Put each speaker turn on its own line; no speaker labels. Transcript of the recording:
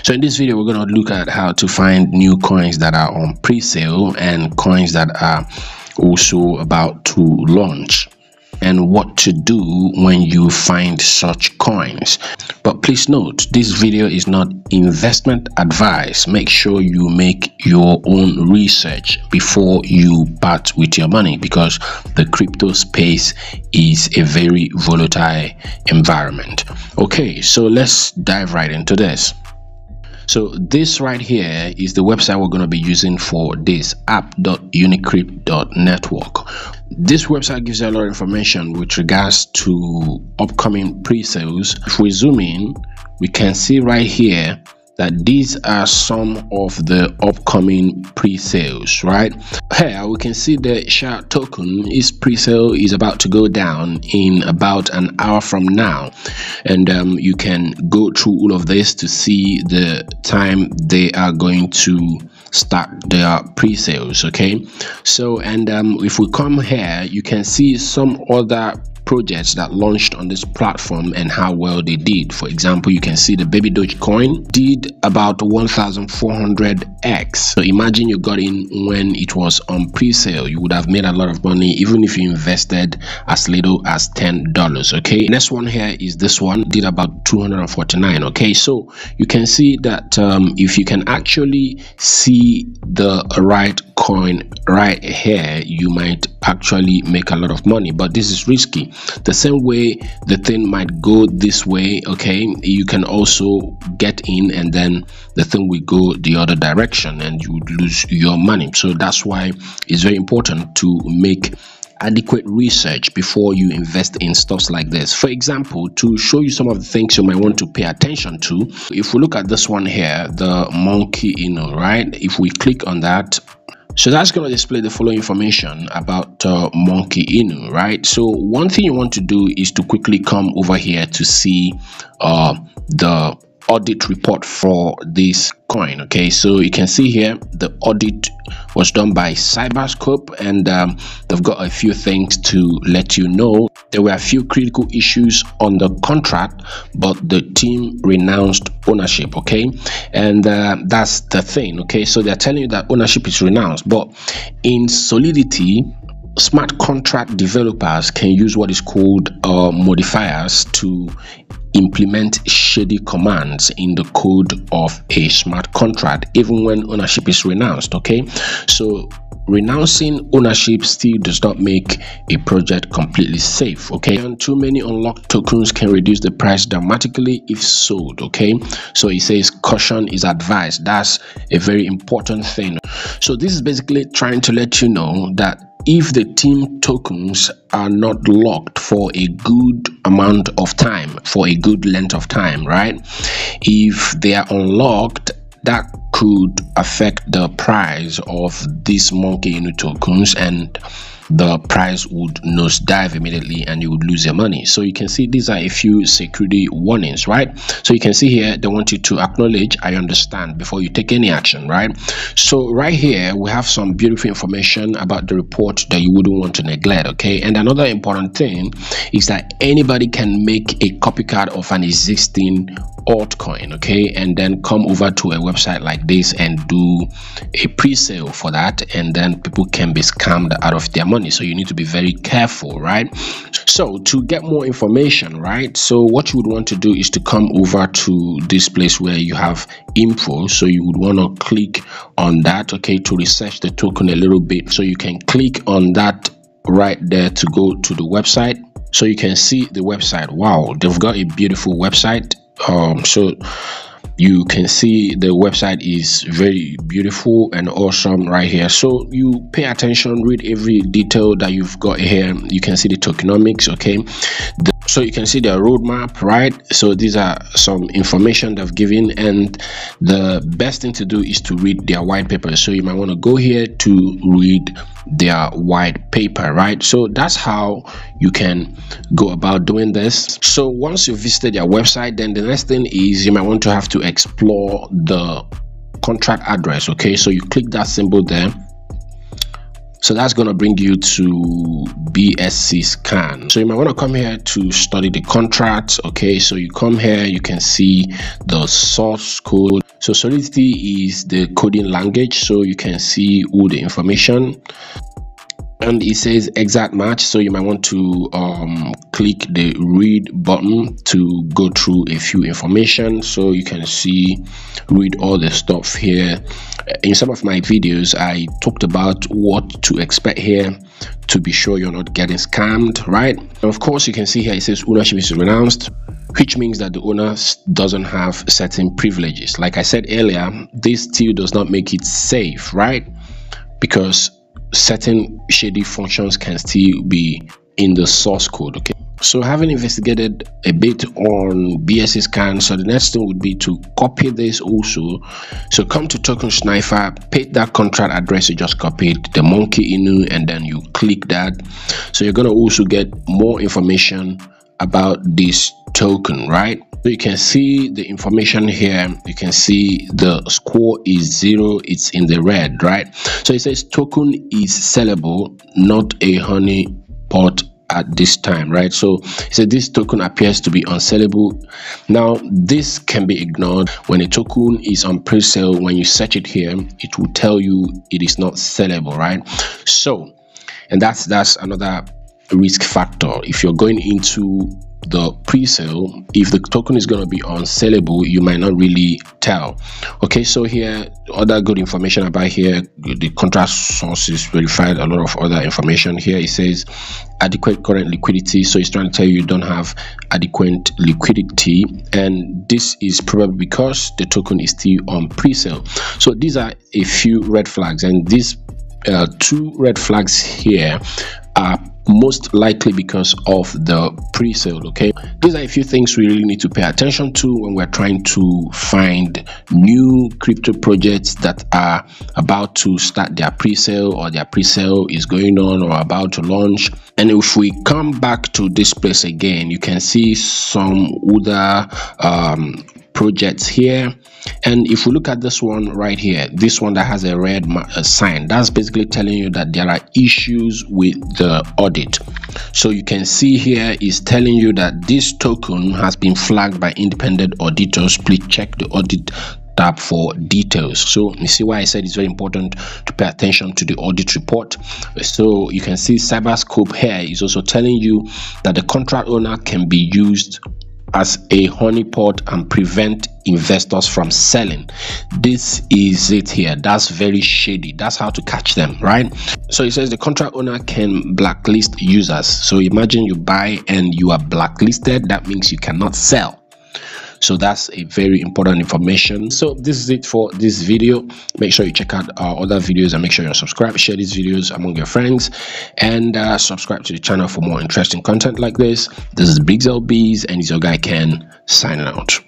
So in this video, we're going to look at how to find new coins that are on pre-sale and coins that are also about to launch, and what to do when you find such coins. But please note, this video is not investment advice. Make sure you make your own research before you part with your money, because the crypto space is a very volatile environment. Okay, so let's dive right into this. So this right here is the website we're going to be using for this app.unicrypt.network. This website gives you a lot of information with regards to upcoming pre-sales. If we zoom in, we can see right here that these are some of the upcoming pre-sales, right? Here we can see the SHA token. Its pre-sale is about to go down in about an hour from now, and you can go through all of this to see the time they are going to start their pre-sales. Okay, so and if we come here, you can see some other projects that launched on this platform and how well they did. For example, you can see the baby Dogecoin did about 1,400x. So imagine you got in when it was on pre-sale. You would have made a lot of money even if you invested as little as $10. Okay, next one here is this one, did about 249. Okay, so you can see that if you can actually see the right coin right here, you might actually make a lot of money, but this is risky. The same way the thing might go this way, okay, you can also get in and then the thing will go the other direction and you would lose your money. So that's why it's very important to make adequate research before you invest in stocks like this. For example, to show you some of the things you might want to pay attention to, if we look at this one here, the monkey inu, right? If we click on that, so that's going to display the following information about monkey inu, right? So one thing you want to do is to quickly come over here to see the audit report for this coin. Okay, so you can see here the audit was done by Cyberscope, and they've got a few things to let you know. There were a few critical issues on the contract, but the team renounced ownership. Okay, and that's the thing. Okay, so they're telling you that ownership is renounced, but in Solidity, smart contract developers can use what is called modifiers to implement shady commands in the code of a smart contract even when ownership is renounced. Okay, so renouncing ownership still does not make a project completely safe. Okay, and too many unlocked tokens can reduce the price dramatically if sold. Okay, so it says caution is advised. That's a very important thing. So this is basically trying to let you know that if the team tokens are not locked for a good amount of time, for a good length of time, right? If they are unlocked, that could affect the price of these monkey inu tokens, and the price would nosedive immediately and you would lose your money. So you can see these are a few security warnings, right? So you can see here they want you to acknowledge I understand before you take any action, right? So right here we have some beautiful information about the report that you wouldn't want to neglect. Okay, and another important thing is that anybody can make a copycat of an existing altcoin, okay, and then come over to a website like this and do a pre-sale for that, and then people can be scammed out of their money. So you need to be very careful, right? So to get more information, right, so what you would want to do is to come over to this place where you have info. So you would want to click on that, okay, to research the token a little bit. So you can click on that right there to go to the website. So you can see the website. Wow, they've got a beautiful website. So you can see the website is very beautiful and awesome right here. So you pay attention, read every detail that you've got here. You can see the tokenomics. Okay, so you can see the roadmap, right? So these are some information they've given, and the best thing to do is to read their white paper. So you might want to go here to read their white paper, right? So that's how you can go about doing this. So once you visited their website, then the next thing is you might want to have to explore the contract address. Okay, so you click that symbol there. So that's going to bring you to BSC scan. So you might want to come here to study the contracts. Okay, so you come here, you can see the source code. So Solidity is the coding language, so you can see all the information. And it says exact match, so you might want to click the read button to go through a few information, so you can read all the stuff here. In some of my videos I talked about what to expect here to be sure you're not getting scammed, right? And of course you can see here it says ownership is renounced, which means that the owner doesn't have certain privileges. Like I said earlier, this still does not make it safe, right? Because certain shady functions can still be in the source code. Okay, so having investigated a bit on BSC scan, so the next thing would be to copy this also. So come to token sniper, paste that contract address you just copied, the monkey inu, and then you click that. So you're going to also get more information about this token, right? So you can see the information here. You can see the score is 0, it's in the red, right? So it says token is sellable, not a honeypot at this time, right? So it said this token appears to be unsellable. Now this can be ignored. When a token is on pre-sale, when you search it here, it will tell you it is not sellable, right? So, and that's another risk factor. If you're going into the pre-sale, if the token is going to be unsellable, you might not really tell. Okay, so here other good information about here, the contract source is verified, a lot of other information here. It says adequate current liquidity, so it's trying to tell you don't have adequate liquidity, and this is probably because the token is still on pre-sale. So these are a few red flags, and these 2 red flags here are most likely because of the pre-sale. Okay, these are a few things we really need to pay attention to when we're trying to find new crypto projects that are about to start their pre-sale, or their pre-sale is going on or about to launch. And if we come back to this place again, you can see some other projects here. And if we look at this one right here, this one that has a red sign, that's basically telling you that there are issues with the audit. So you can see here is telling you that this token has been flagged by independent auditors. Please check the audit tab for details. So you see why I said it's very important to pay attention to the audit report. So you can see Cyberscope here is also telling you that the contract owner can be used as a honeypot and prevent investors from selling. This is it here. That's very shady. That's how to catch them, right? So it says the contract owner can blacklist users. So imagine you buy and you are blacklisted. That means you cannot sell. So that's a very important information. So this is it for this video. Make sure you check out our other videos and make sure you're subscribed. Share these videos among your friends, and subscribe to the channel for more interesting content like this. This is Big Zell Bees, and it's your guy Ken signing out.